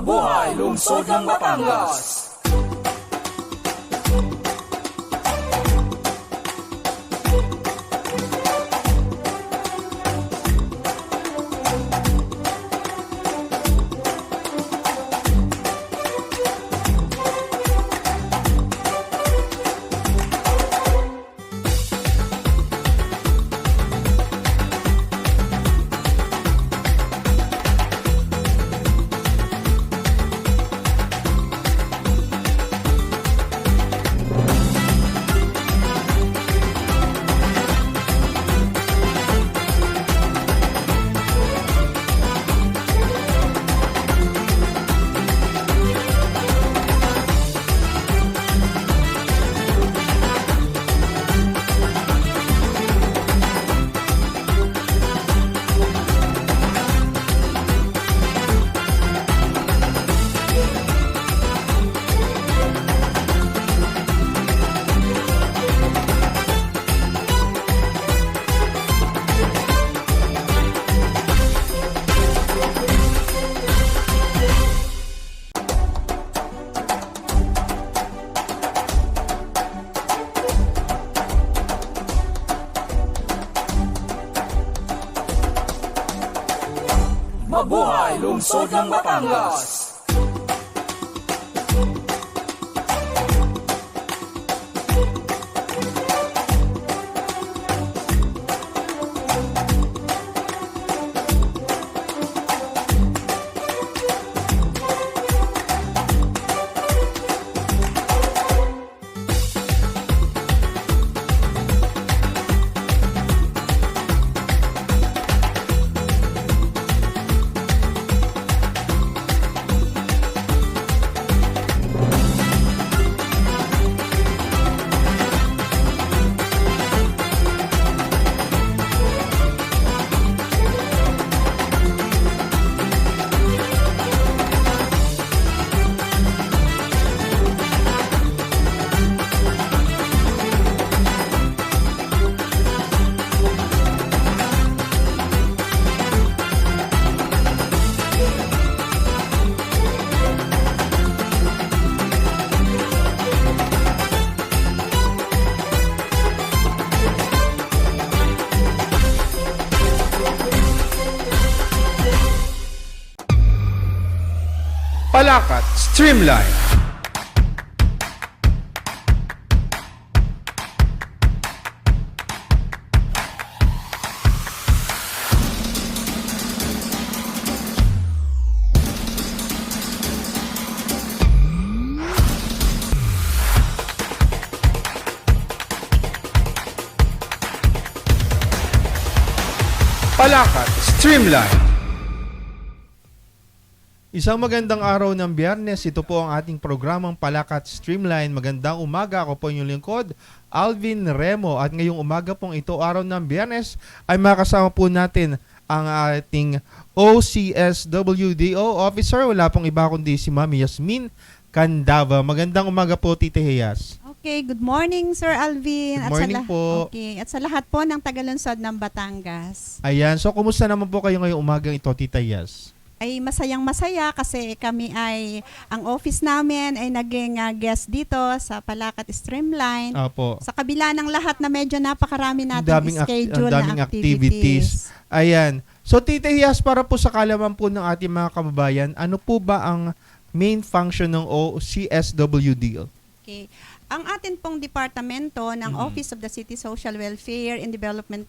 Mabuhay lungsod ng Batangas! Mabuhay lungsod ng Batangas! Palakat Streamline. Palakat Streamline. Isang magandang araw ng Biyernes. Ito po ang ating programang Palakat Streamline. Magandang umaga. Ako po inyong lingkod, Alvin Remo. At ngayong umaga pong ito, araw ng Biyernes, ay makasama po natin ang ating OCSWDO officer. Wala pong iba kundi si Ma'am Yasmin Candava. Magandang umaga po, Tita Heyas. Okay, good morning Sir Alvin. Good morning po. Okay, at sa lahat po ng tagalunsod ng Batangas. Ayan, so kumusta naman po kayo ngayong umagang ito, Tita Heyas? Ay masayang masaya kasi kami ay, ang office namin ay naging guest dito sa Palakat Streamline. Opo. Sa kabila ng lahat na medyo napakarami natin schedule daming na activities. Ayan. So Tita Hiyas, para po sa kalaman po ng ating mga kababayan, ano po ba ang main function ng OCSWD? Okay. Ang atin pong departamento ng Office of the City Social Welfare and Development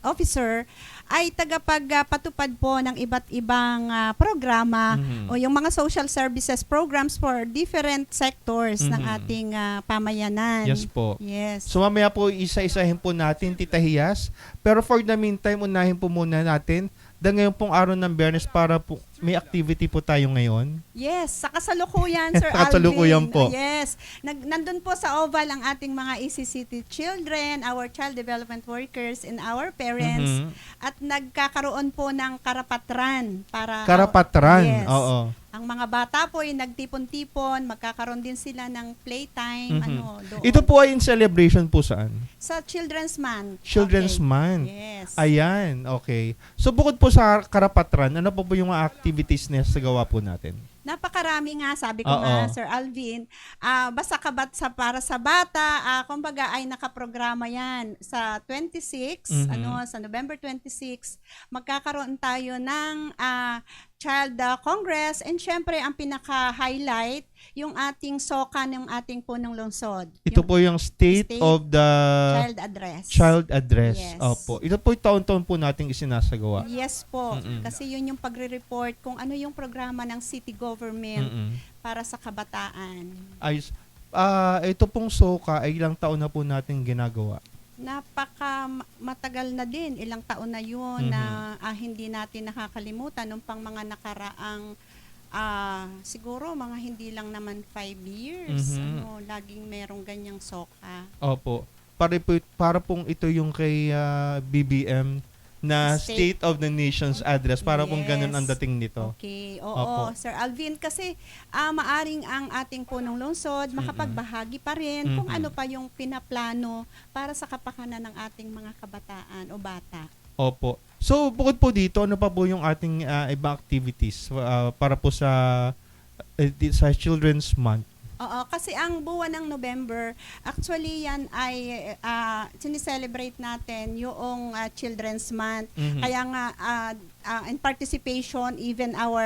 Officer ay tagapagpatupad po ng iba't ibang programa o yung mga social services programs for different sectors ng ating pamayanan. Yes po. Yes. So mamaya po isa-isahin po natin, Tita Hiyas. Pero for the meantime, unahin po muna natin dahil ngayon pong araw ng Biyernes para po may activity po tayo ngayon. Yes, sa kasalukuyan, Sir Sa kasalukuyan Alvin. po. Yes. Nandun po sa Oval ang ating mga ECCT children, our child development workers, and our parents. At nagkakaroon po ng karapatran para... Karapatran, Yes. oo. Ang mga bata po ay nagtipon-tipon, magkakaroon din sila ng playtime. Doon. Ito po ay in celebration po saan? Sa Children's Month. Children's Okay. Month. Yes. Ayan, okay. So bukod po sa karapatran, ano po yung mga activities na sa gawa po natin? Napakarami nga, sabi ko Oo. nga, Sir Alvin. Basta para sa bata, kumbaga ay nakaprograma yan. Sa 26, Mhm. sa November 26, magkakaroon tayo ng Child Congress, and syempre ang pinaka-highlight, yung ating SOCA ng ating punong lungsod. Ito Yung po yung State State of the Child Address. Child Address. Yes. Opo. Ito po yung taon-taon po nating isinasagawa. Yes po, Mm-mm. kasi yun yung pagre-report kung ano yung programa ng city government Mm-mm. para sa kabataan. Ayos. Ito pong SOCA ay ilang taon na po nating ginagawa. Matagal na din, ilang taon na yun na hindi natin nakakalimutan nung pang mga nakaraang siguro mga hindi lang naman 5 years, laging merong ganyang SOCA. Opo. Para pong ito yung kay BBM na State of the Nation's Address. Para pong ganun ang Yes. dating nito. Okay, Opo. oo, Sir Alvin, kasi maaring ang ating punong lungsod makapagbahagi pa rin kung ano pa yung pinaplano para sa kapakanan ng ating mga kabataan o bata. Opo. So, bukod po dito, ano pa po yung ating ibang activities para po sa Children's Month? Oo, kasi ang buwan ng November, actually yan ay sineselebrate natin yung Children's Month. Kaya nga, in participation, even our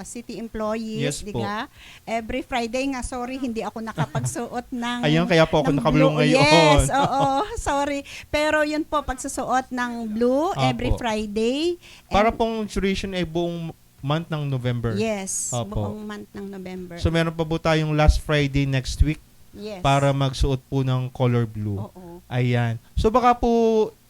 city employees, Yes di po. ba? Every Friday nga, sorry, hindi ako nakapagsuot ng Ayun, kaya po ako ng nakabulong blue. ngayon. Yes, oo, sorry. Pero yun po, pagsusuot ng blue every Opo. Friday. Para pong duration ay buong month ng November. Yes, Opo. buong month ng November. So, meron pa po tayong last Friday next week yes. para magsuot po ng color blue. Oo. Ayan. So, baka po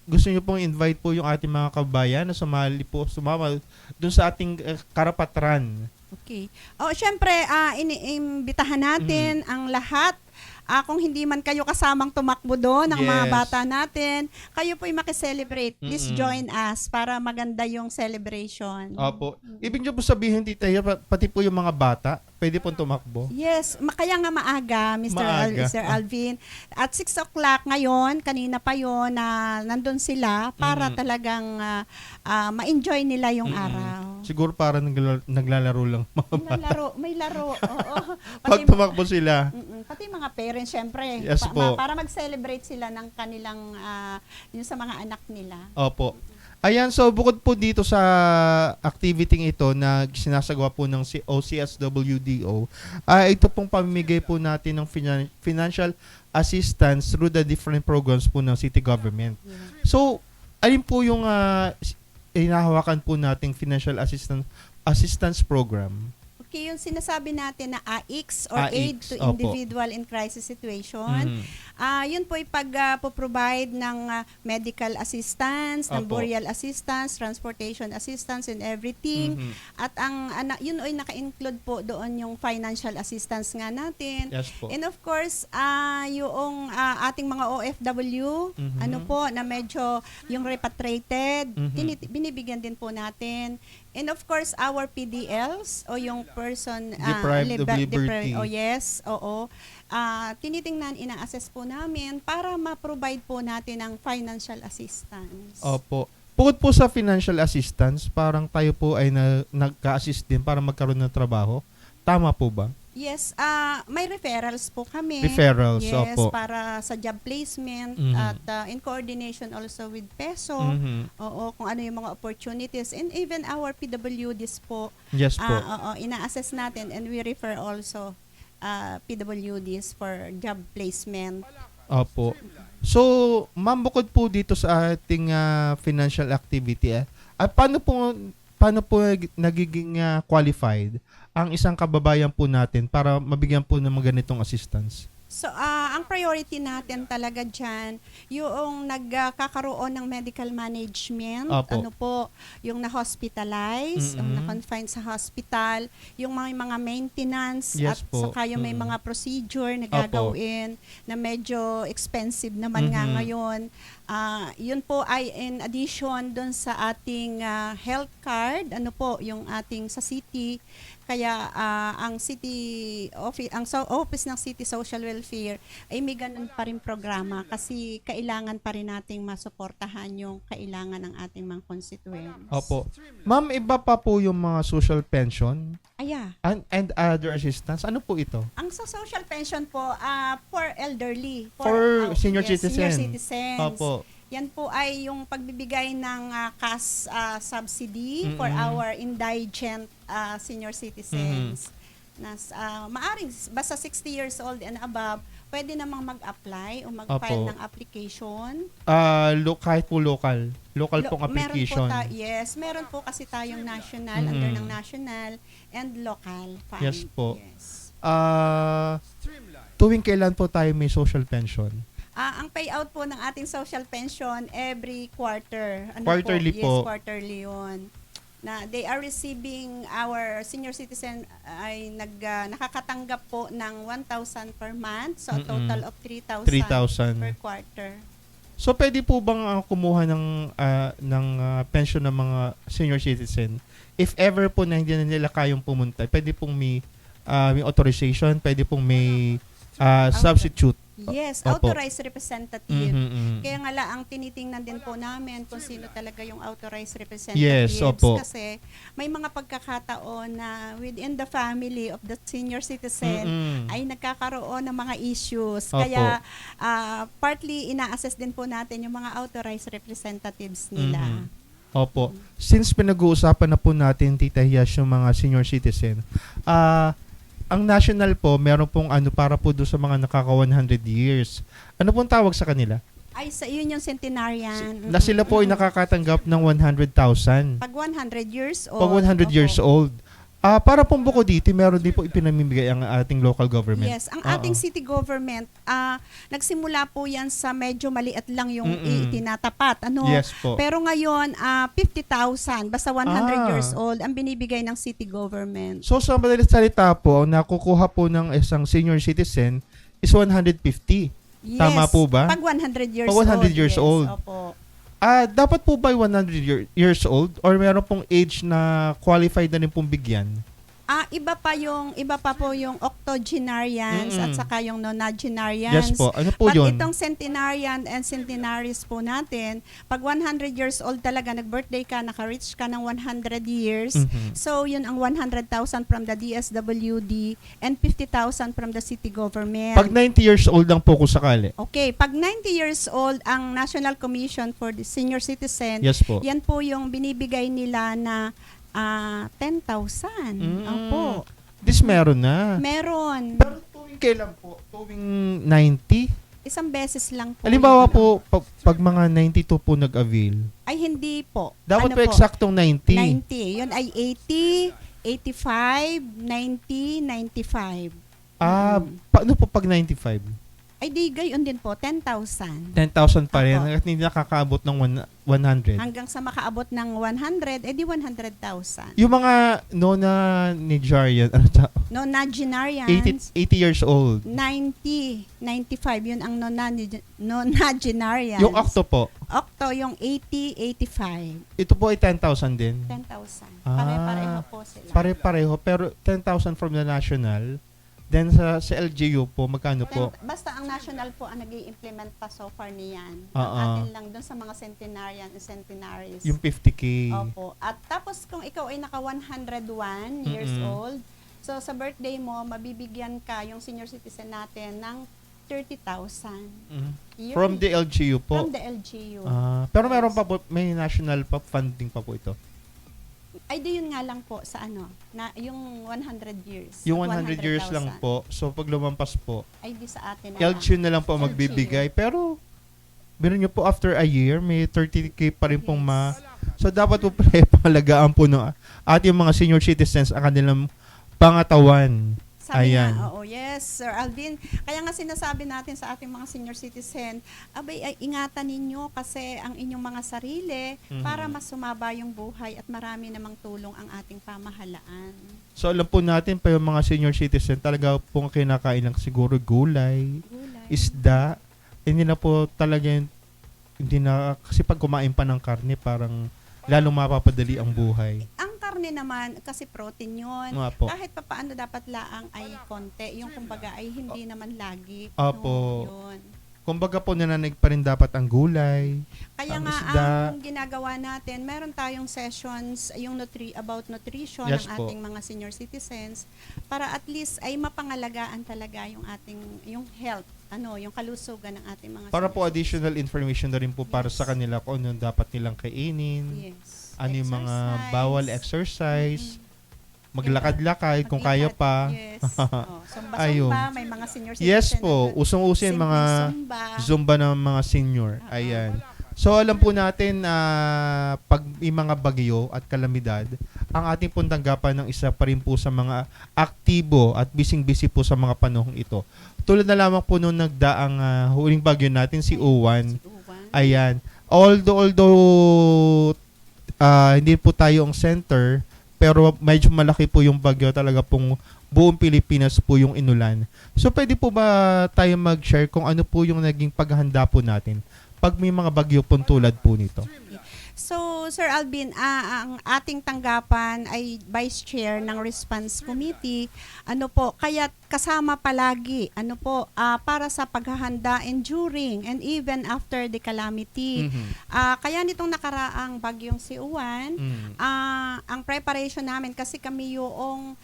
gusto niyo pong invite po yung ating mga kabayan na sumama dun sa ating karapatran. Okay. Syempre, iniimbitahan natin ang lahat. Kung hindi man kayo kasamang tumakbo doon ng mga Yes. bata natin, kayo po'y makiselebrate. Please join us para maganda yung celebration. Opo. Ibig niyo po sabihin, Tita, pati po yung mga bata, pwede pong tumakbo? Yes, kaya nga maaga, Maaga. Sir Alvin. At 6 o'clock ngayon, kanina pa yon na nandun sila para talagang ma-enjoy nila yung araw. Siguro parang naglalaro lang. May laro. Oo. Pag tumakbo sila. Pati mga parents, syempre, Yes po. para mag-celebrate sila ng kanilang, yung sa mga anak nila. Opo. Ayan, so bukod po dito sa activity ito na sinasagawa po ng OCSWDO, ito pong pamimigay po natin ng financial assistance through the different programs po ng city government. So, alin po yung hinahawakan po nating financial assistance program? Okay, yung sinasabi natin na AICS or AICS, Aid to opo. Individual in Crisis Situation. Yun po ay pag-provide ng medical assistance, ng Opo. burial assistance, transportation assistance and everything. At yun ay naka-include po doon yung financial assistance nga natin. Yes po. And of course, yung ating mga OFW, ano po, na medyo yung repatriated, binibigyan din po natin. And of course, our PDLs o yung person Deprived of liberty. yes, oo. Tinitingnan, ina-assess po namin para ma-provide po natin ng financial assistance. Opo. Bukod po sa financial assistance, parang tayo po ay nagka-assist din para magkaroon ng trabaho. Tama po ba? Yes, may referrals po kami. Referrals, yes, opo. para sa job placement at in coordination also with PESO. Oo, kung ano yung mga opportunities and even our PWDs po. Yes po. Oo, ina-assess natin and we refer also PWDs for job placement. Opo. So, ma'am, bukod po dito sa ating financial activity, paano po nagiging qualified ang isang kababayan po natin para mabigyan po ng mga ganitong assistance? So, ang priority natin talaga dyan, yung nagkakaroon ng medical management, Opo. ano po, yung na-hospitalize, yung na-confine sa hospital, yung mga maintenance, Yes at po. saka yung may mga procedure na Opo. gagawin na medyo expensive naman nga ngayon. Yun po ay in addition dun sa ating health card, ano po, yung ating sa city. Kaya ang office ng City Social Welfare ay may ganun pa rin programa kasi kailangan pa rin nating masuportahan yung kailangan ng ating mga constituents. Opo. Ma'am, iba pa po yung mga social pension Aya. and other assistance. Ano po ito? Ang sa social pension po for elderly, For senior senior citizen. citizens. Opo. Yan po ay yung pagbibigay ng cash subsidy Mm-mm. for our indigent senior citizens. Maaring basta 60 years old and above, pwede namang mag-apply o mag-file Opo. ng application. Kahit po local. Local pong application. Meron po kasi tayong national, under ng national and local fund. Yes po. Yes. Tuwing kailan po tayo may social pension? Ang payout po ng ating social pension every quarter. Quarterly po. Yes, quarterly yun. Na they are receiving, our senior citizen ay nakakatanggap po ng 1,000 per month. So, a total of 3,000 3,000. per quarter. So pwede po bang kumuha ng pension ng mga senior citizen? If ever po na hindi na nila kayang pumunta, pwede pong may authorization, pwede pong may substitute. Yes, Opo. authorized representative. Mhm. Kaya nga ang tinitingnan din po namin kung sino talaga yung authorized Yes, representatives. opo. Kasi may mga pagkakataon na within the family of the senior citizen Mm-mm. ay nagkakaroon ng mga issues. Opo. Kaya partly ina-assess din po natin yung mga authorized representatives nila. Mhm. Opo. Since pinag-uusapan na po natin, Tita Hias, yung mga senior citizen, ang national po, meron pong para po doon sa mga nakaka 100 years. Ano pong tawag sa kanila? Ay, sa yun yung centenarian. Na sila po ay nakakatanggap ng 100,000. Pag 100 years old. Pag 100 years opo. old. Para pong buko dito, meron din po ipinamimigay ang ating local government. Yes, ang ating city government, nagsimula po yan sa medyo maliit lang yung itinatapat. Yes po. Pero ngayon, 50,000, basta 100 Ah. years old, ang binibigay ng city government. So sa madalit salita po, ang nakukuha po ng isang senior citizen is 150. Yes, Tama po ba? Pag 100 years Pag 100 years yes, old. Opo. Dapat po ba 100 years old or meron pong age na qualified na rin pong bigyan? Iba pa po yung octogenarians at saka yung Yes nonagenarians. po. Ano po Pag yun? itong centenarian and centenaries po natin, pag 100 years old talaga, nag-birthday ka, naka-reach ka ng 100 years, Mhm. so yun ang 100,000 from the DSWD and 50,000 from the city government. Pag 90 years old lang po kung sakali. Okay, pag 90 years old, ang National Commission for the Senior Citizen, Yes po. yan po yung binibigay nila na 10,000. Opo. This meron na. Meron. Pero tuwing kailan po? Tuwing 90? Isang beses lang po. Halimbawa yun. po, pag mga 92 po nag-avail, Ay, hindi po. dapat Ano po eksaktong 90. 90. Yun ay 80, 85, 90, 95. Paano po pag 95? Ay, di gayon din po. 10,000. 10,000 pa rin Opo. hanggat hindi nakakaabot ng 100. Hanggang sa makaabot ng 100, edi 100,000. Yung mga nona-Nigerian, Nonagenarians, 80 years old. 90, 95. Yun ang nonagenarians. Yung octo po, Octo, yung 80, 85. ito po ay 10,000 din. 10,000. Ah. Pare-pareho po sila. Pare-pareho, pero 10,000 from the national. Then sa LGU po, magkano po? Basta ang national po ang nag-i-implement pa so far niyan. Ang Oo. atin lang doon sa mga centenarian and centenaries. Yung 50K. Opo. At tapos kung ikaw ay naka 101 years old, so sa birthday mo, mabibigyan ka yung senior citizen natin ng 30,000. Mhm. Yun. From the LGU po. From the LGU. Pero meron pa po, may national pa funding pa po ito. Ay, di yun nga lang po sa yung 100 years. Yung at 100 years 100,000. lang po. So pag lumampas po, Ay, di sa atin LGU na lang po ang LGU. magbibigay. Pero, meron nyo po after a year, may 30K pa rin pong So dapat po palagaan po ng ating mga senior citizens ang kanilang pangatawan. Sabi Ayan. nga, oo, yes, Sir Alvin. Kaya nga sinasabi natin sa ating mga senior citizen, ay, ingatan ninyo kasi ang inyong mga sarili para mas sumaba yung buhay at marami namang tulong ang ating pamahalaan. So alam po natin pa yung mga senior citizen talaga pong kinakain lang siguro gulay, isda. Hindi na po talaga hindi na kasi pag kumain pa ng karne parang lalong mapapadali ang buhay. Ang karne naman, kasi protein yun. Opo. Kahit papaano dapat laang ay konti. Yung kumbaga ay hindi naman lagi. Opo. No, yun. Kumbaga po nananig pa rin dapat ang gulay. Kaya Ang nga isda. ang ginagawa natin, meron tayong sessions yung about nutrition Yes ng po. ating mga senior citizens para at least ay mapangalagaan talaga yung health, yung kalusugan ng ating mga Para senior po additional information na rin po para Yes. sa kanila kung ano dapat nilang kainin. Yes. Ano yung mga Exercise. bawal exercise. Mm-mm. Maglakad-lakad kung kaya Maglakad, pa. Yes. Ayun. Sumba-sumba, may mga senior citizen. Yes po, usong-uso yung mga Zumba ng mga senior. Ayan. So alam po natin pag may mga bagyo at kalamidad, ang ating pong tanggapan ng isa pa rin po sa mga aktibo at bising-busy po sa mga panahong ito. Tulad na lamang po nung nagdaang huling bagyo natin, si Uwan. Ayan. Although hindi po tayo ang center, pero medyo malaki po yung bagyo, talaga pong buong Pilipinas po yung inulan. So pwede po ba tayo mag-share kung ano po yung naging paghahanda po natin pag may mga bagyo pong tulad po nito? So, Sir Alvin, ang ating tanggapan ay Vice Chair ng Response Committee. Kaya kasama palagi, para sa paghahanda and during and even after the calamity. Kaya nitong nakaraang bagyong si Uwan, ang preparation namin, kasi kami yung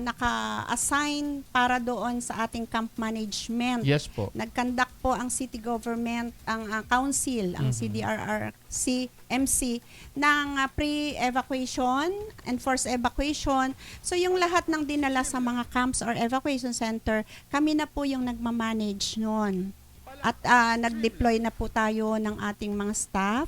naka-assign para doon sa ating camp management. Yes po. Nag-conduct po ang city government, ang council, ang CDRRC, MC, ng pre-evacuation and forced evacuation. So yung lahat ng dinala sa mga camps or evacuation center, kami na po yung nagmamanage noon. At nag-deploy na po tayo ng ating mga staff,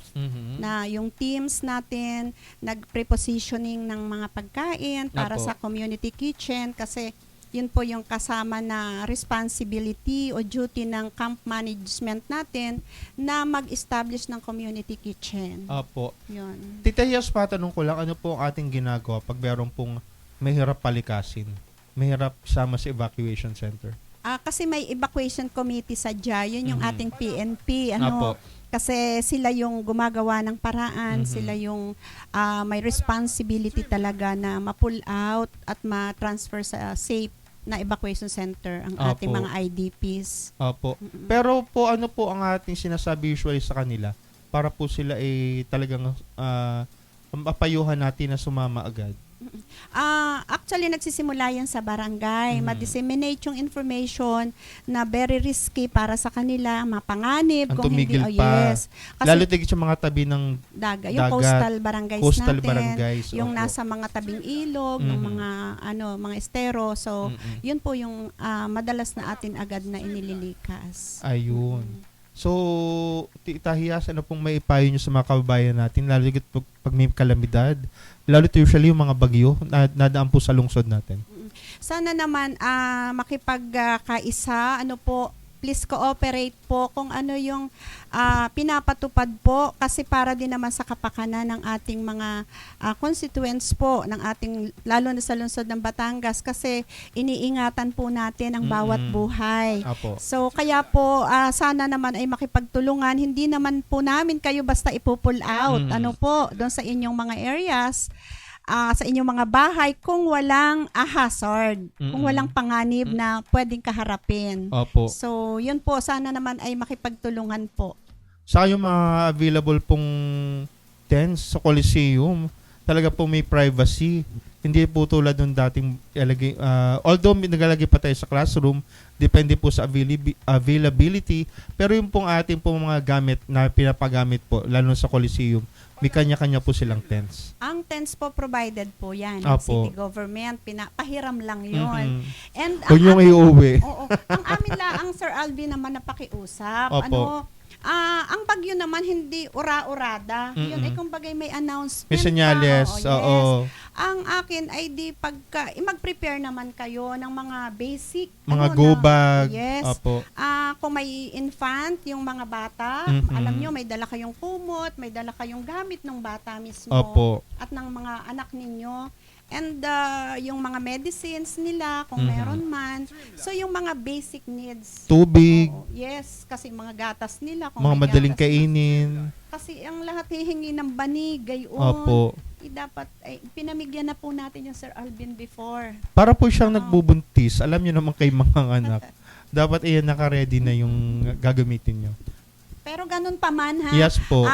na yung teams natin, nag-prepositioning ng mga pagkain para Apo. sa community kitchen, kasi yun po yung kasama na responsibility o duty ng camp management natin na mag-establish ng community kitchen. Opo. Yun. Tita Hias, patanong ko lang, ano po ang ating ginagawa pag meron pong mahirap palikasin? Mahirap sama sa evacuation center? Kasi may evacuation committee sa DIA, yun yung ating PNP. Apo. Kasi sila yung gumagawa ng paraan, sila yung may responsibility talaga na ma-pull out at ma-transfer sa safe na evacuation center ang ating Apo. mga IDPs. Opo. Pero po, ano po ang ating sinasabi usually sa kanila para po sila talagang mapayuhan natin na sumama agad? Actually, nagsisimula yan sa barangay. Ma-disseminate yung information na very risky para sa kanila, mapanganib. Ang kung hindi, tumigil pa. Yes. Kasi Lalo tigit sa mga tabi ng yung dagat, coastal barangays coastal natin, barangays, yung opo. nasa mga tabing ilog, ng mga estero. So, yun po yung madalas na atin agad na inililikas. Ayun. So, Tita Hias, ano pong may ipayo nyo sa mga kababayan natin, lalo tigit pag may kalamidad, lalo usually yung mga bagyo na nadaan po sa lungsod natin? Sana naman makipagkaisa, please cooperate po kung ano yung pinapatupad po, kasi para din naman sa kapakanan ng ating mga constituents po, ng ating, lalo na sa lungsod ng Batangas, kasi iniingatan po natin ang bawat buhay. Apo. So kaya po sana naman ay makipagtulungan, hindi naman po namin kayo basta ipo-pull out, doon sa inyong mga areas, sa inyong mga bahay kung walang hazard, kung walang panganib na pwedeng kaharapin. Opo. So, yun po, sana naman ay makipagtulungan po. Sa yung mga available pong tents sa Coliseum, talaga po may privacy. Hindi po tulad nung dating although nagalagay pa tayo sa classroom, depende po sa availability, pero yung pong ating pong mga gamit na pinapagamit po, lalo sa Coliseum, may kanya-kanya po silang tents. Ang tents po provided po yan ng Apo. city government, pinapahiram lang yun. And Kung yung iuwi. Oo, ang amin ang Sir Alvin naman napakiusap. Opo. Ang bagyo naman hindi ura-urada. Yun ay kumbaga may announcement. May senyales. Yes. Oo. Ang akin ay mag-prepare naman kayo ng mga basic. Mga go bag. Yes. Opo. Kung may infant, yung mga bata, alam nyo, may dala kayong kumot, may dala kayong gamit ng bata mismo. Opo. At ng mga anak ninyo. And yung mga medicines nila, kung meron man. So, yung mga basic needs. Tubig. Oo, yes, kasi mga gatas nila. Kung Mga may madaling gatas kainin. kasi ang lahat hihingi ng banig, gayon. Opo. dapat, pinamigyan na po natin yung Sir Alvin before. Para po siyang Oo. nagbubuntis. Alam niyo naman kay mga anak. Dapat naka-ready na yung gagamitin niyo. Pero ganun pa man ha. Yes po.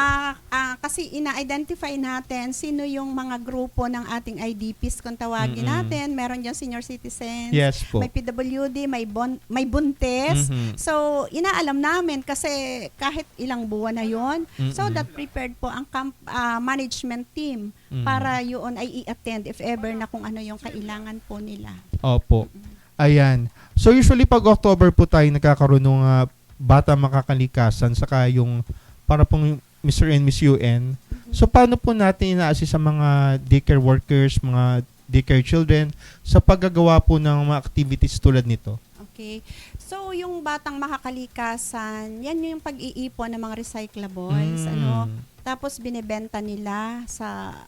Kasi ina-identify natin sino yung mga grupo ng ating IDPs kung tawagin Mm-mm. natin. Meron yung senior citizens, Yes po. may PWD, may buntis. Mhm. So, inaalam namin kasi kahit ilang buwan na yon. So, Mm-mm. that prepared po ang management team Mhm. para yun ay i-attend if ever na kung ano yung kailangan po nila. Opo. Ayan. So usually pag October po tayo nagkakaroon ng bata makakalikasan saka yung para pong Mr. and Miss UN. So paano po natin ina-assist sa mga daycare workers, mga daycare children sa paggagawa po ng mga activities tulad nito? Okay. So, yung batang makakalikasan, yan yung pag-iipon ng mga recyclables. Tapos binebenta nila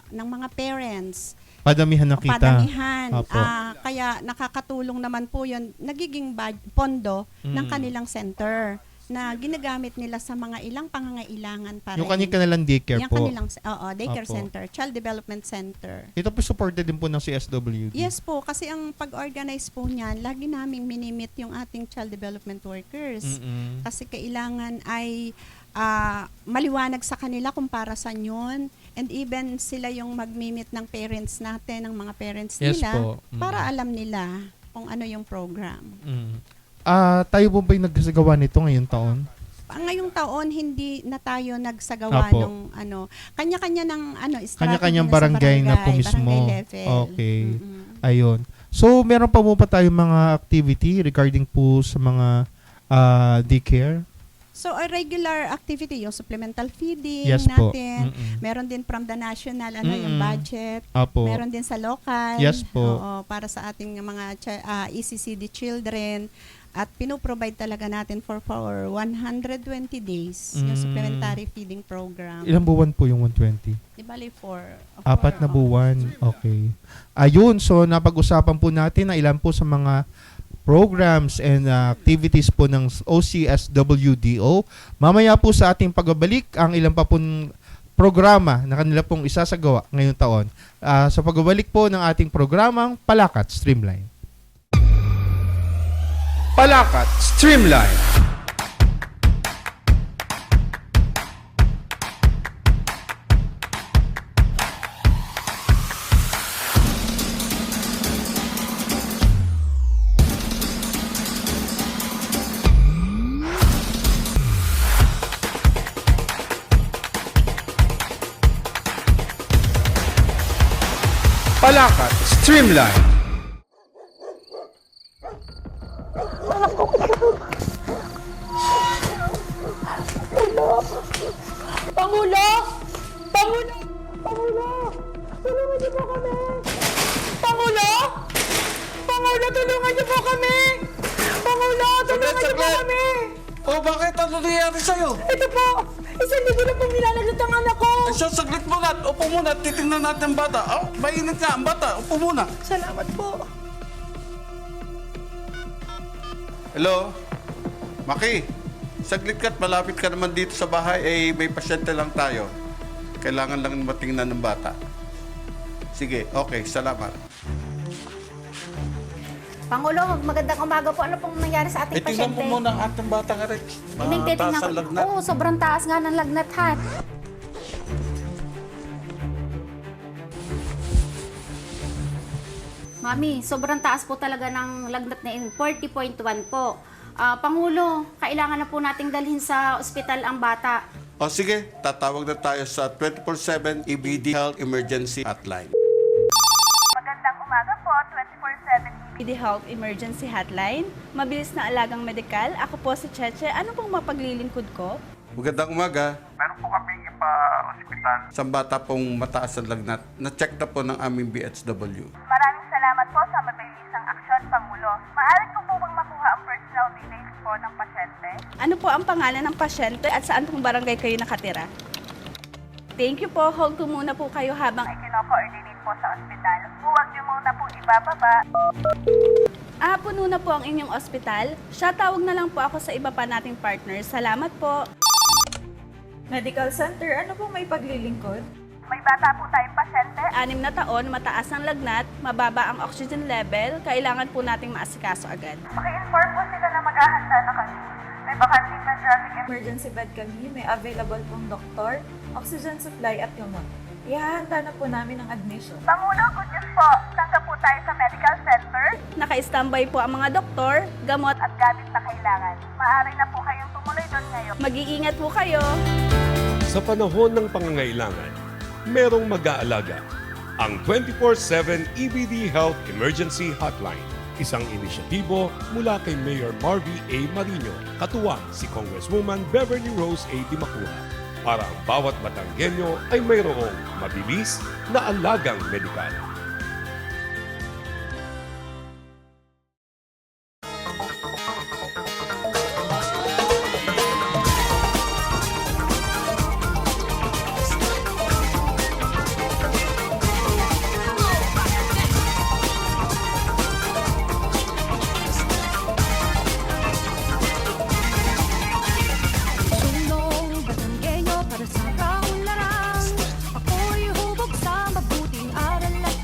ng mga parents. Padamihan na kita. Padamihan. Apo. Kaya nakakatulong naman po yun. Nagiging pondo ng kanilang center na ginagamit nila sa mga ilang pangangailangan para Yung kanilang daycare yung po. kanilang daycare Apo. center, child development center. Ito po supported din po ng CSWD. Yes po, kasi ang pag-organize po niyan, lagi naming minimit yung ating child development workers. Mm-mm. Kasi kailangan ay maliwanag sa kanila kung para saan yun. And even sila yung magmimit ng parents natin, ng mga parents Yes nila, po. para alam nila kung ano yung program. Tayo po ba yung nagsagawa nito ngayong taon? Ngayong taon, hindi na tayo nagsagawa Apo. ng kanya-kanya ng strategy Kanya-kanyang na sa barangay na po mismo. barangay level. Okay. Mm-mm. Ayun. So, meron pa po tayong mga activity regarding po sa mga daycare? So, a regular activity, yung supplemental feeding Yes po. natin. Mm-mm. Meron din from the national, yung budget. Apo. Meron din sa local. Yes po. Oo, para sa ating mga ECCD children. At pinoprovide talaga natin for 120 days yung supplementary feeding program. Ilang buwan po yung 120? Di bali 4. 4 na buwan. Okay. Ayun, so napag-usapan po natin na ilan po sa mga programs and activities po ng OCSWDO. Mamaya po sa ating pagbabalik, ang ilan pa pong programa na kanila pong isasagawa ngayong taon. Sa pagbabalik po ng ating programang Palakat Streamline. Palakat Streamline. Palakat Streamline. Pangulo! Pangulo! Pangulo! Tulungan niyo po kami! Pangulo! Pangulo, tulungan niyo po kami! Pangulo, tulungan niyo po kami! Oh, bakit? Ano nangyayari sa'yo? Ito po! Isang libo na pong nilalagot ang anak ko! Ay, siya, saglit muna. Upo muna. Titingnan natin ang bata. Oh, mainit nga ang bata. Upo muna. Salamat po! Hello? Maki, saglit ka't malapit ka naman dito sa bahay, may pasyente lang tayo. Kailangan lang matingnan ng bata. Sige, okay, salamat. Pangulo, magandang umaga po. Ano pong nangyari sa ating Tingnan pasyente? mo muna ang ating bata nga rin. Titingnan Taas ang lagnat. Oo, sobrang taas nga ng lagnat, ha? Mami, sobrang taas po talaga ng lagnat na 40.1 po. Pangulo, kailangan na po nating dalhin sa ospital ang bata. O sige, tatawag na tayo sa 24/7 EBD Health Emergency Hotline. Magandang umaga po, 24/7 ED Health Emergency Hotline. Mabilis na alagang medikal. Ako po si Cheche. Ano pong mapaglilingkod ko? Magandang umaga. Meron po kaming ipa-ospital. Sa bata pong mataas ang lagnat. Na-check na po ng aming BHW. Maraming salamat po sa mabilisang aksyon, Pangulo. Maaari ko po bang makuha ang personal details po ng pasyente? Ano po ang pangalan ng pasyente at saan pong barangay kayo nakatira? Thank you po. Hold ko muna po kayo habang ikino-coordinate po sa ospital. Huwag niyo muna po ibababa. Puno na po ang inyong ospital. Siya, tawag na lang po ako sa iba pa nating partners. Salamat po. Medical Center, ano pong may paglilingkod? May bata po tayong pasyente, 6 na taon, mataas ang lagnat, mababa ang oxygen level, kailangan po nating maasikaso agad. Paki-inform po sila na maghahanda na kami. May vacancy pediatric Emergency bed kami, may available pong doktor, oxygen supply at gamot. Ihahanda na po namin ang admission. Pangulo, good news po. Tanggap po tayo sa medical center. Naka-standby po ang mga doktor, gamot at gamit na kailangan. Maaari na po kayong tumuloy doon ngayon. Mag-iingat po kayo. Sa panahon ng pangangailangan, merong mag-aalaga. Ang 24/7 EBD Health Emergency Hotline. Isang inisyatibo mula kay Mayor Marvy A. Marino, katuwang si Congresswoman Beverly Rose A. Dimacuha, para ang bawat Batanggenyo ay mayroong mabilis na alagang medikal. Sulong Batanggenyo para sa kaunlaran. Ako'y hubog sa mabuting aral at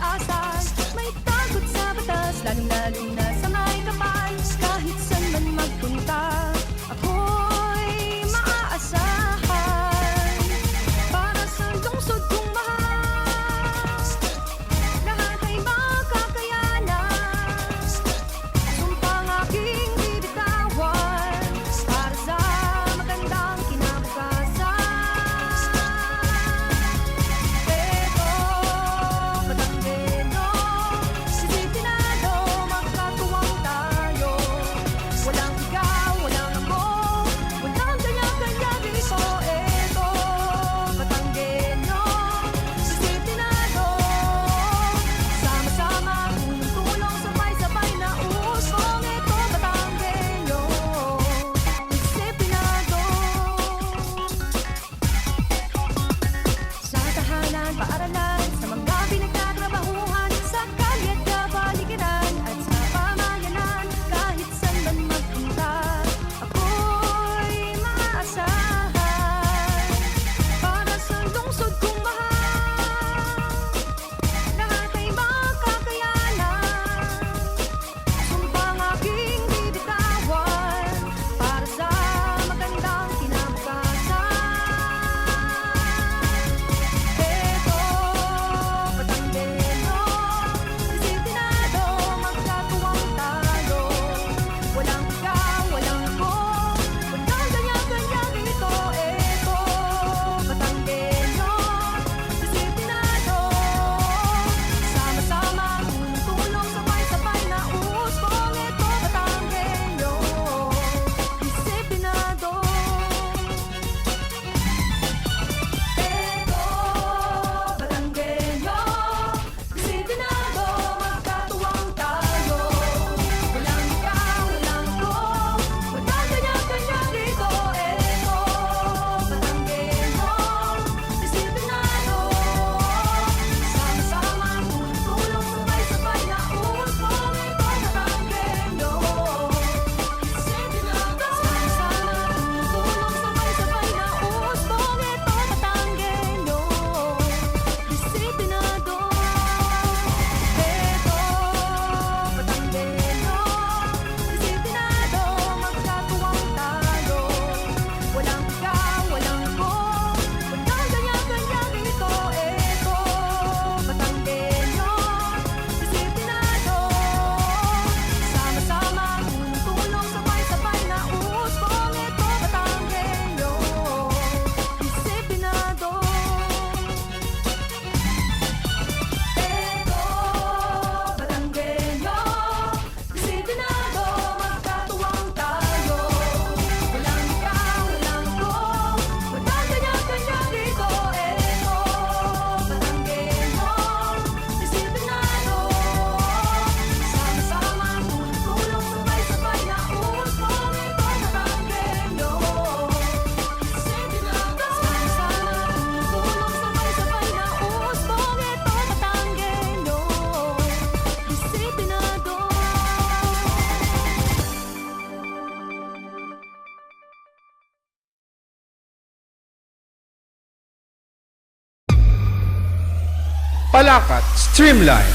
Palakat Streamline.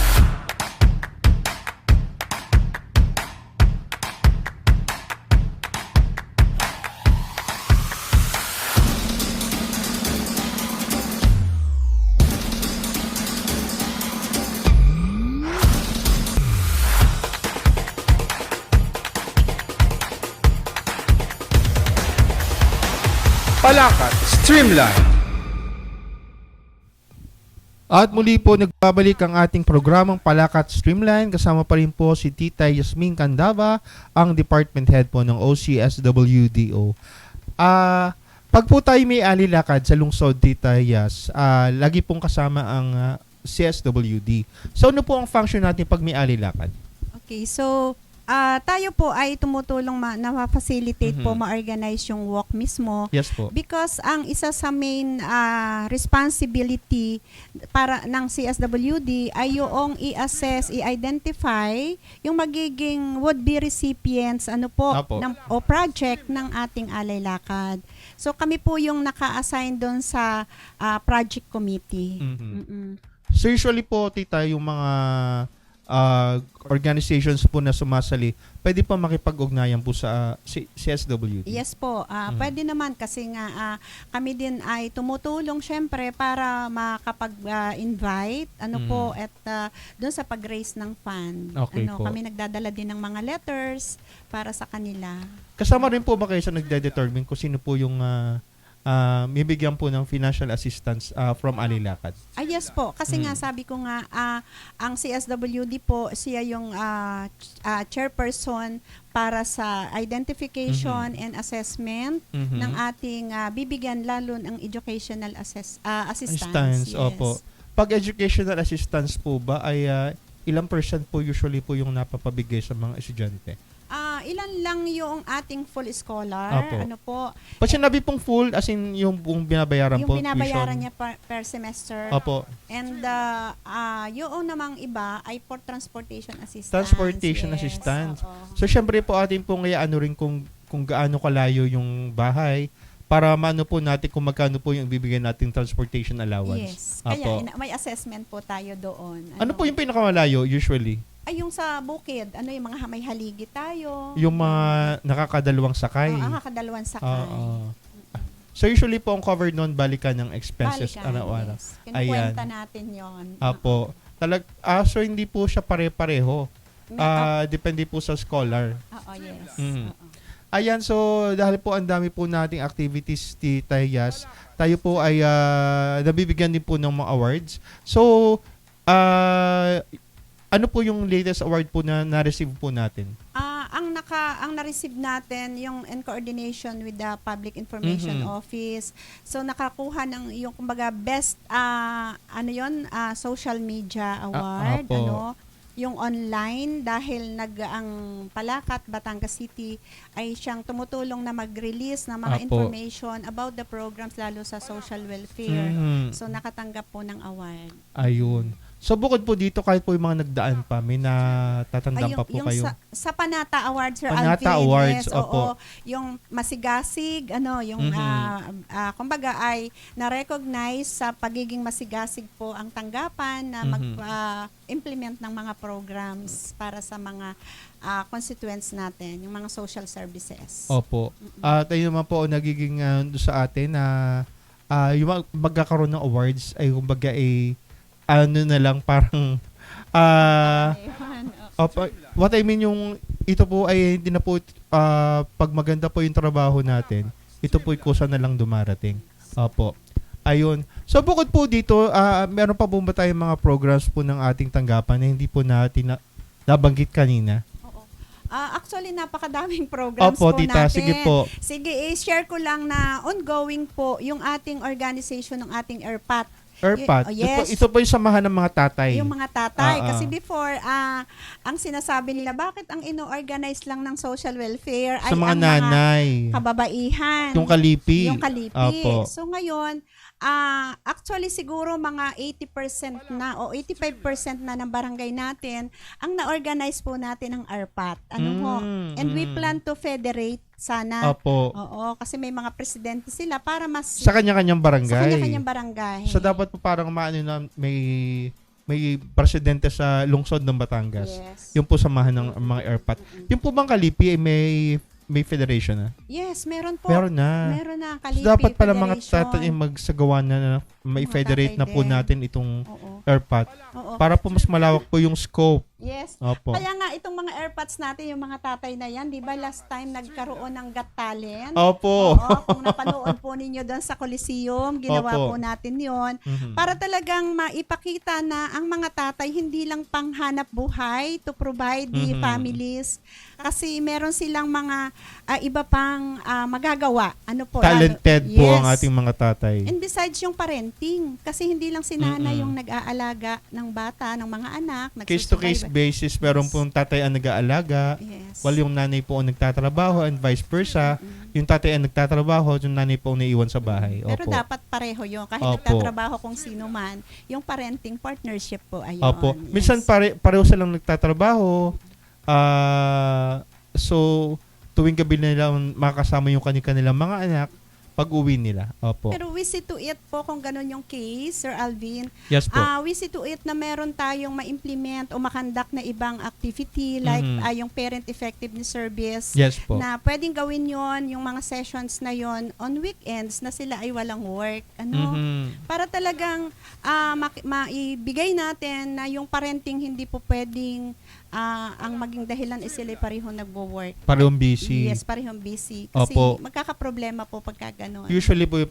Palakat Streamline. At muli po nagbabalik ang ating programang Palakat Streamline. Kasama pa rin po si Tita Yasmin Candava, ang Department Head po ng OCSWDO. Pag po tayo may alilakad sa lungsod, Tita Yas, lagi pong kasama ang CSWD. So ano po ang function natin pag may alilakad? Okay, so tayo po ay tumutulong na ma-facilitate po, ma-organize yung walk mismo. Yes po. Because ang isa sa main responsibility para ng CSWD ay yung i-assess, i-identify yung magiging would-be recipients Apo. o project ng ating alay lakad. So kami po yung naka-assign doon sa project committee. So usually po, Tita, yung mga organizations po na sumasali, pwede pa makipag-ugnayan po sa CSWD? Yes po. Pwede naman kasi nga kami din ay tumutulong syempre para makapag-invite at doon sa pag-raise ng fund. Okay po. Kami nagdadala din ng mga letters para sa kanila. Kasama rin po ba kayo sa nagde-determine kung sino po yung bibigyan po ng financial assistance from Alilakad? Yes po. Kasi nga sabi ko nga, ang CSWD po, siya yung chairperson para sa identification and assessment ng ating bibigyan lalo ng educational assistance. Yes. Opo. Pag educational assistance po ba ay ilang % po usually po yung napapabigay sa mga estudyante? Ilan lang yung ating full scholar. Opo. Pag sinabi pong full, as in yung buong binabayaran po? Yung binabayaran niya per semester. Opo. And yung namang iba ay for transportation assistance. Transportation assistance. Oo. So, syempre po atin pong ano rin kung gaano kalayo yung bahay para maano po natin kung magkano po yung ibibigay nating transportation allowance. Yes. Kaya may assessment po tayo doon. Ano po yung pinakamalayo usually? Ay, yung sa bukid, yung mga may haligi tayo. Yung mga nakakadalawang sakay. Nakakadalawang sakay. So usually po ang covered noon balikan ng expenses araw-araw. Yes. Kinukwenta natin yon. Apo. So hindi po siya pare-pareho. Depende po sa scholar. Yes. Ayan, so dahil po ang dami po nating activities, Tita Yas, tayo po ay nabibigyan din po ng mga awards. So, ano po yung latest award po na na-receive po natin? Ang na-receive natin yung in coordination with the Public Information Office. So nakakuha ng yung kumbaga best social media award, yung online dahil ang Palakat Batangas City ay siyang tumutulong na mag-release ng mga information about the programs lalo sa social welfare. So nakatanggap po ng award. Ayun. So bukod po dito, kahit po yung mga nagdaan pa, may natatandaan pa po yung kayo? Sa Panata Awards, Sir Panata Alvin, Awards, yes, opo. Yung masigasig, kumbaga ay na-recognize sa pagiging masigasig po ang tanggapan na mag-implement ng mga programs para sa mga constituents natin, yung mga social services. Opo. Tayo naman po nagiging sa atin na yung magkakaroon ng awards ay kumbaga na lang parang what I mean yung ito po ay hindi na po pag maganda po yung trabaho natin, ito po kusa na lang dumarating. Opo. Ayun. So bukod po dito, meron pa po ba tayong mga programs po ng ating tanggapan na hindi po natin nabanggit kanina? Actually, napakadaming programs po natin. tita, sige po. Sige, i-share ko lang na ongoing po yung ating organization ng ating ERPAT. Yes. Ito po yung samahan ng mga tatay. Yung mga tatay. Kasi before, ang sinasabi nila, bakit ang ino-organize lang ng social welfare ay sa mga ang nanay, mga kababaihan. Yung kalipi. Opo. So ngayon, actually siguro mga 80% na o 85% na ng barangay natin ang na-organize po natin ng ARPAT. And we plan to federate sana. Opo. Oo, kasi may mga presidente sila para mas sa kanya-kanyang barangay. Sa kanya-kanyang barangay. So dapat po parang may may presidente sa lungsod ng Batangas. Yes. Yung po samahan ng mga airpat. Yung po bang Kalipi ay may federation na? Yes, meron po. Meron na. Meron na, So, Kalipi dapat pala mga Federation. tatay magsagawa na may Mga federate tatay na po din. natin itong Oo. airpat Oo. para po mas malawak po yung scope. Yes. Opo. Kaya nga itong mga airpods natin, yung mga tatay na yan, di ba last time nagkaroon ng Got Talent? Opo. Oo, kung napanood po ninyo doon sa Coliseum, ginawa Opo. po natin yon Mhm. para talagang maipakita na ang mga tatay hindi lang panghanap buhay to provide the Mhm. families. Kasi meron silang mga iba pang magagawa. Ano po? Talented po Yes. ang ating mga tatay. And besides yung parenting, kasi hindi lang si nanay Mm-mm. yung nag-aalaga ng bata, ng mga anak. Case to case basis, meron pong tatay ang nag-aalaga, Yes. while yung nanay po ang nagtatrabaho and vice versa. Yung tatay ang nagtatrabaho, yung nanay po ang naiiwan sa bahay. Pero Opo. dapat pareho yun. Kahit Opo. nagtatrabaho kung sino man, yung parenting partnership po, ayun. Opo. Yes. Minsan pareho silang nagtatrabaho. So, tuwing gabi nila makakasama yung kanilang mga anak pag-uwi nila. Opo. Pero we see to it po kung ganun yung case, Sir Alvin. Yes po. We see to it na meron tayong ma-implement o makandak na ibang activity like yung parent effectiveness service. Yes po. Na pwedeng gawin yon yung mga sessions na yon on weekends na sila ay walang work. Ano? Mhm. Para talagang maibigay natin na yung parenting hindi po pwedeng ang maging dahilan is sila parehong nagwo-work. Parehong busy. Yes, parehong busy. Kasi Opo. magkakaproblema po pagka gano'n. Usually po yung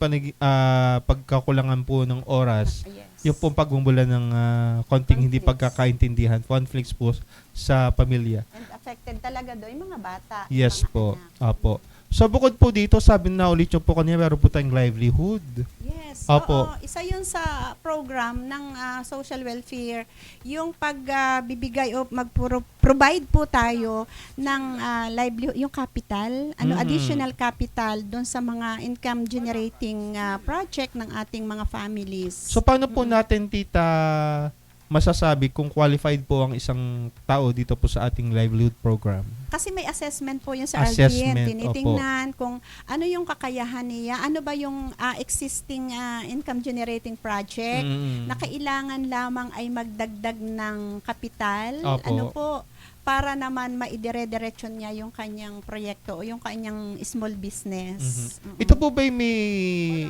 pagkakulangan po ng oras, Yes. yung pong pagmumula ng konting hindi Conflicts. pagkakaintindihan, conflicts po sa pamilya. And affected talaga doon yung mga bata. Yes mga po. anak. Opo. So bukod po dito, sabi na ulit nyo po kanina, meron po tayong livelihood. Yes. Opo. Oo. Isa yun sa program ng social welfare, yung pagbibigay o mag-provide po tayo ng livelihood, yung capital, additional capital doon sa mga income generating project ng ating mga families. So paano po natin, tita, masasabi kung qualified po ang isang tao dito po sa ating livelihood program? Kasi may assessment po yun sa Assessment, RDN. Tinitingnan kung ano yung kakayahan niya, ano ba yung existing income generating project na kailangan lamang ay magdagdag ng kapital. Opo. Ano po, para naman maidire-diretso niya yung kanyang proyekto o yung kanyang small business. Ito po ba may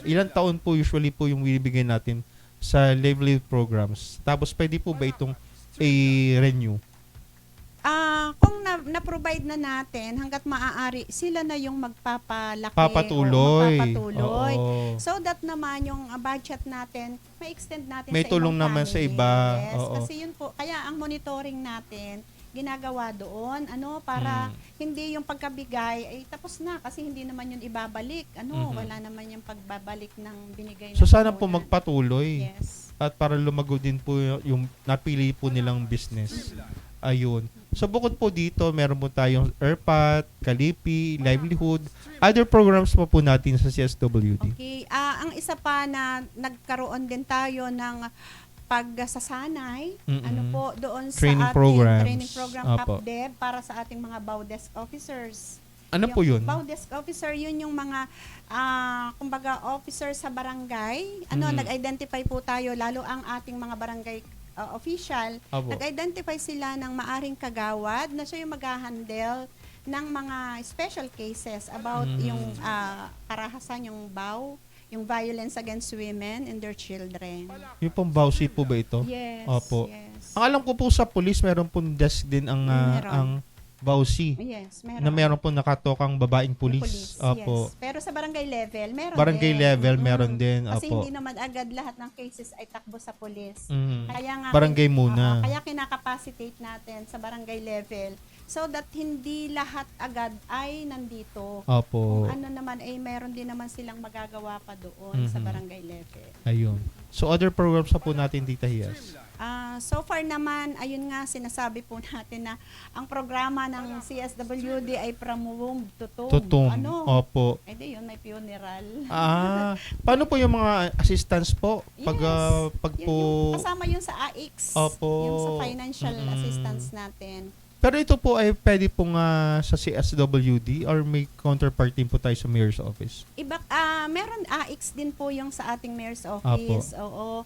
ilang taon po usually po yung binibigay natin sa livelihood programs? Tapos pwede po ba itong i-renew? Kung na-provide na natin, hanggat maaari, sila na yung magpapalaki Papatuloy. o magpapatuloy. Oo. So that naman yung budget natin, ma-extend natin May sa tulong ibang naman sa family. iba. Yes, Oo. kasi yun po. Kaya ang monitoring natin, ginagawa doon, para hindi yung pagkabigay ay tapos na kasi hindi naman yun ibabalik. Wala naman yung pagbabalik ng binigay So na sana po puhunan. magpatuloy. Yes. At para lumago din po yung napili po nilang business. Ayun. So bukod po dito, meron po tayong ERPAT, Kalipi, Livelihood, other programs po natin sa CSWD. Okay. Ang isa pa na nagkaroon din tayo ng pagsasanay, doon Training sa ating programs. training program Opo. CAPDEV para sa ating mga BAUDESK officers. Ano po yun? BAUDESK officer, yun yung mga kumbaga officer sa barangay. Nag-identify po tayo, lalo ang ating mga barangay official, Opo. nag-identify sila ng maaring kagawad na siya yung mag-handle ng mga special cases about yung karahasan, yung yung violence against women and their children. Yung pong Bausi po ba ito? Yes. Opo. Yes. Ang alam ko po sa police, meron pong desk din ang Bausi. Yes, meron. Na meron po nakatokang babaeng Police, police. Opo. yes. Pero sa barangay level, meron Barangay din. level, meron din. Kasi Opo. hindi naman agad lahat ng cases ay takbo sa police. Kaya nga, Barangay muna. Kaya kinakapacitate natin sa barangay level so that hindi lahat agad ay nandito. Opo. Kung ano naman, meron din naman silang magagawa pa doon sa barangay level. Ayun. So other programs na po natin, Tita Hias. So far naman, ayun nga, sinasabi po natin na ang programa ng CSWD ay from womb to tomb. Tutum. Opo. Di yun, may funeral. Paano po yung mga assistance po? Pag Yes. po... Kasama yun sa AIX. Opo. Yung sa financial assistance natin. Pero ito po ay pwede pong sa CSWD or may counterpart din po tayo sa Mayor's Office? Meron AX din po yung sa ating Mayor's Office. Oo.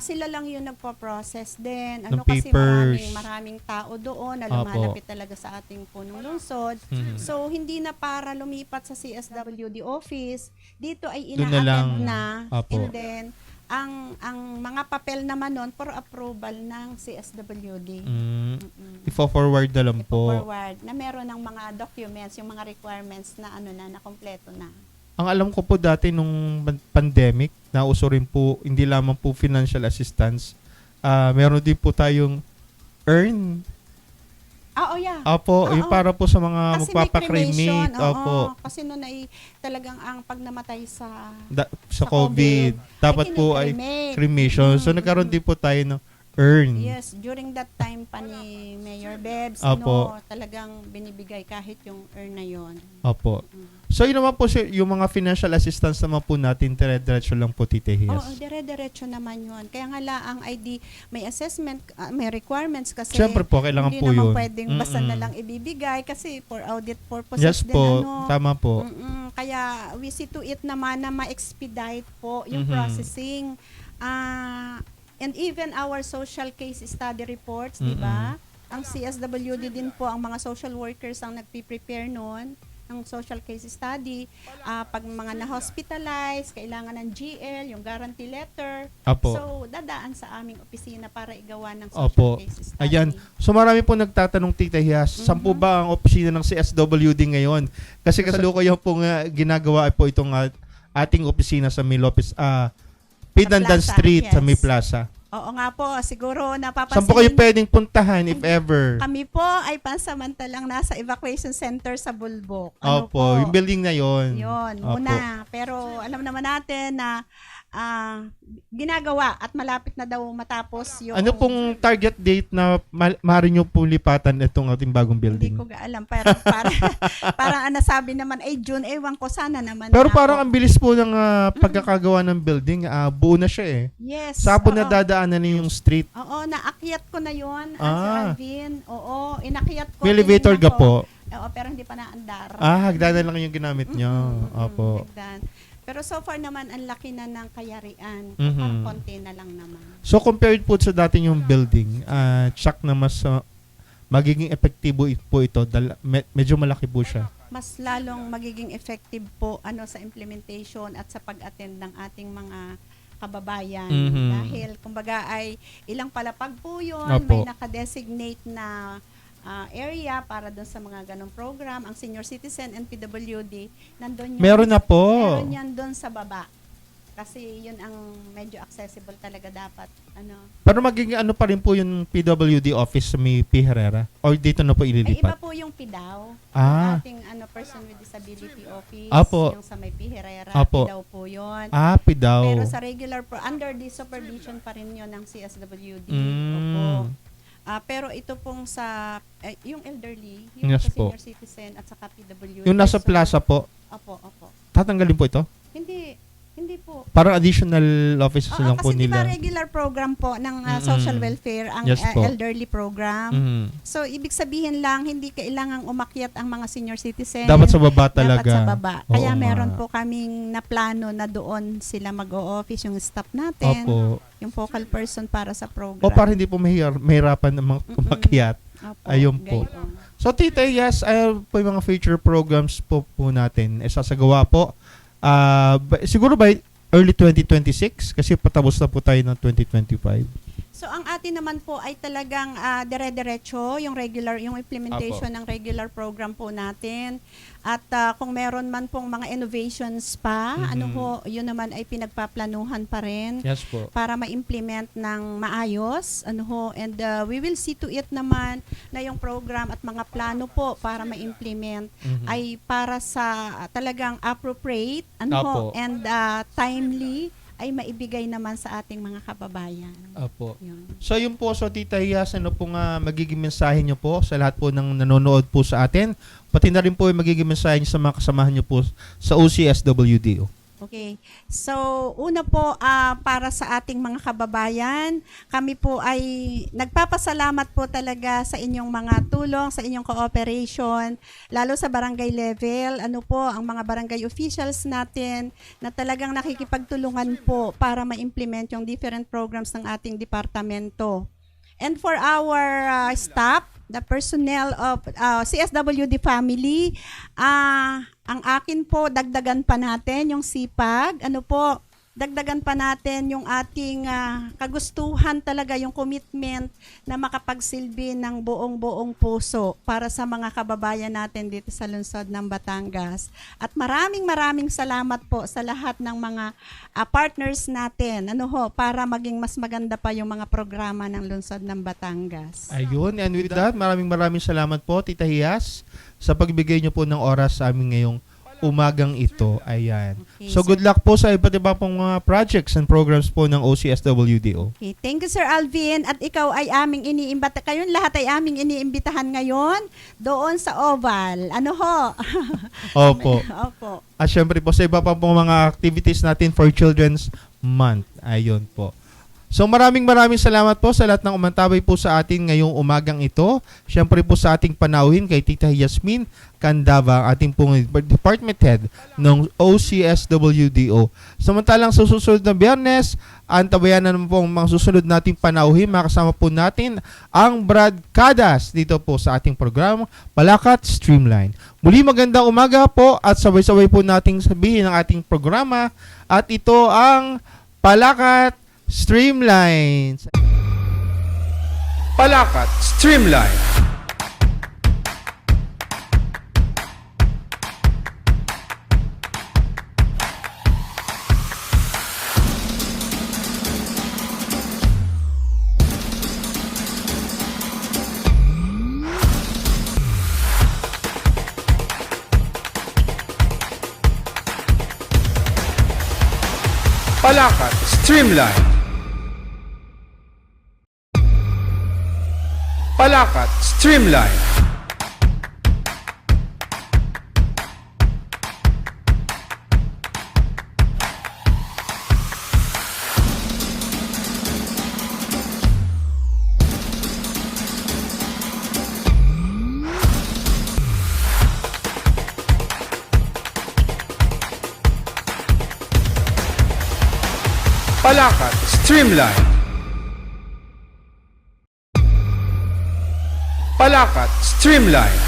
Sila lang yung nagpo-process din. Ng Kasi papers. maraming tao doon na Opo. lumalapit talaga sa ating punong lungsod. So, hindi na para lumipat sa CSWD office. Dito ay Doon na lang. ina-attend na. Opo. And then, ang mga papel naman nun for approval ng CSWD. Ifo-forward na lang po. Forward na meron ng mga documents, yung mga requirements na na kompleto na. Ang alam ko po dati nung pandemic, nauso rin po, hindi lamang po financial assistance. Meron din po tayong earn. Yeah. Opo, yung para po sa mga Kasi magpapakremate. may cremation, Opo. Kasi noon ay talagang ang pag namatay sa Sa COVID. Dapat po ay cremation. So nagkaroon din po tayo ng earn. Yes, during that time pa ni Mayor Bebs, Opo. talagang binibigay kahit yung earn na yon. Opo. So yun naman po yung mga financial assistance naman po natin, dire-diretso lang po, Tita Hias. Oo, dire-diretso naman yun. Kaya nga ang ID, may assessment, may requirements kasi Siyempre po, kailangan hindi po naman yun. pwedeng basta na lang ibibigay kasi for audit purposes Yes din. po, tama po. Kaya we see to it naman na ma-expedite po yung processing. And even our social case study reports, di ba? Ang CSWD din po, ang mga social workers ang nagpi-prepare noon ng social case study. Pag mga na-hospitalize, kailangan ng GL, yung guarantee letter. Apo. So, dadaan sa aming opisina para igawa ng social Opo. case study. Ayan. So marami po nagtatanong, Tita Hias, saan po ba ang opisina ng CSWD ngayon? Kasi kasalukuyan po ginagawa po itong ating opisina sa May Lopez, Pinandan Plaza, Street sa yes. May Plaza. Oo nga po, siguro napapansin. Saan po kayo pwedeng puntahan if ever? Kami po ay pansamantalang nasa evacuation center sa Bulbok. Opo, yung building na yon. Yun, Opo. muna. Pero alam naman natin na ginagawa at malapit na daw matapos yung... Ano pong target date na maaari nyo po lipatan itong ating bagong Hindi building? ko alam. Parang nasabi naman, June, ewan ko, sana naman. Pero na parang ako. ang bilis po ng pagkakagawa ng building. Buo na siya eh. Yes. Saan po oo. nadadaanan na yung street? Oo, naakyat ko na yun, Alvin. Oo, inakyat ko. May elevator tinignan ka ko. po? Oo, pero hindi pa naandar. Hagdanan lang yung ginamit nyo. Opo. Hagdan. Pero so far naman, ang laki na ng kayarian. Mhm. Parang konti na lang naman. So compared po sa dati yung building, check na mas magiging epektibo po ito. Medyo malaki po siya. Mas lalong magiging effective po sa implementation at sa pag-attend ng ating mga kababayan. Mhm. Dahil kumbaga ay ilang palapag po yun, Opo. may nakadesignate na area para doon sa mga ganong program. Ang senior citizen and PWD, nandun yun. Meron na po. Meron yan doon sa baba. Kasi yun ang medyo accessible talaga dapat. Pero magiging pa rin po yung PWD office sa may P. Herrera? Or dito na po Ay, iba ililipat? po yung PIDAW. Ah. Ang ating person with disability office. Apo. Yung sa may P. Herrera. Apo. PIDAW po yun. PIDAW. Pero sa regular, under the supervision pa rin yun ng CSWD. Opo. Pero ito pong sa, yung elderly, yung Yes sa po. senior citizen at saka PWD. Yung nasa So, plaza po, Opo. tatanggalin po ito? Hindi po. Parang additional offices lang po Kasi di ba nila. regular program po ng social welfare, ang Yes po. elderly program. Mhm. So, ibig sabihin lang, hindi kailangang umakyat ang mga senior citizen. Dapat sa baba talaga. Dapat sa baba. Kaya Oo meron nga. po kaming naplano na doon sila mag-o-office, yung staff natin, Opo. yung focal person para sa program. O para hindi po mahirapan na umakyat. Opo, Ayun po. gayon. So Tita, yes, po yung mga future programs po natin. Sasagawa po. Siguro by early 2026 kasi patapos na po tayo ng 2025. So ang atin naman po ay talagang dire-diretso yung implementation ng regular program po natin. At kung meron man pong mga innovations pa, yun naman ay pinagpaplanuhan pa rin. Yes po. Para ma-implement ng maayos, and we will see to it naman na yung program at mga plano po para ma-implement ay para sa talagang appropriate, Apo. and timely ay maibigay naman sa ating mga kababayan. Opo. Yun. So yun po, so Tita Hias, ano po nga magiging mensahe nyo po sa lahat po ng nanonood po sa atin? Pati na rin po yung magiging mensahe nyo sa mga kasamahan nyo po sa OCSWD. Okay. So, una po, para sa ating mga kababayan, kami po ay nagpapasalamat po talaga sa inyong mga tulong, sa inyong cooperation, lalo sa barangay level. Ano po, ang mga barangay officials natin na talagang nakikipagtulungan po para ma-implement yung different programs ng ating departamento. And for our staff, the personnel of CSWD family, ang akin po, dagdagan pa natin yung sipag. Ano po, dagdagan pa natin yung ating kagustuhan talaga, yung commitment na makapagsilbi ng buong puso para sa mga kababayan natin dito sa lungsod ng Batangas. At maraming salamat po sa lahat ng mga partners natin, para maging mas maganda pa yung mga programa ng lungsod ng Batangas. Ayun, and with that, maraming salamat po, Tita Hias, sa pagbigay niyo po ng oras sa amin ngayong umagang ito. Ayan. Okay, So good luck po sa iba't iba pong mga projects and programs po ng OCSWDO. Okay, thank you Sir Alvin, at ikaw ay aming iniimbita, kayong lahat ay aming iniimbitahan ngayon doon sa Oval. Ano ho? Opo. Opo. At syempre po sa iba pa pong mga activities natin for Children's Month. Ayun po. So maraming salamat po sa lahat ng umantabay po sa atin ngayong umagang ito. Syempre po sa ating panauhin kay Tita Yasmin Candava, ating pong department head ng OCSWDO. Samantalang sa susunod na Biyernes, antabayan na naman po ang mga susunod nating panauhin. Makasama po natin ang Bradkadas dito po sa ating program Palakat Streamline. Muli magandang umaga po at sabay-sabay po nating sabihin ang ating programa, at ito ang Palakat Streamline. Palakat Streamline. Palakat Streamline. Palakat Streamline. Palakat Streamline. Palakat Streamline.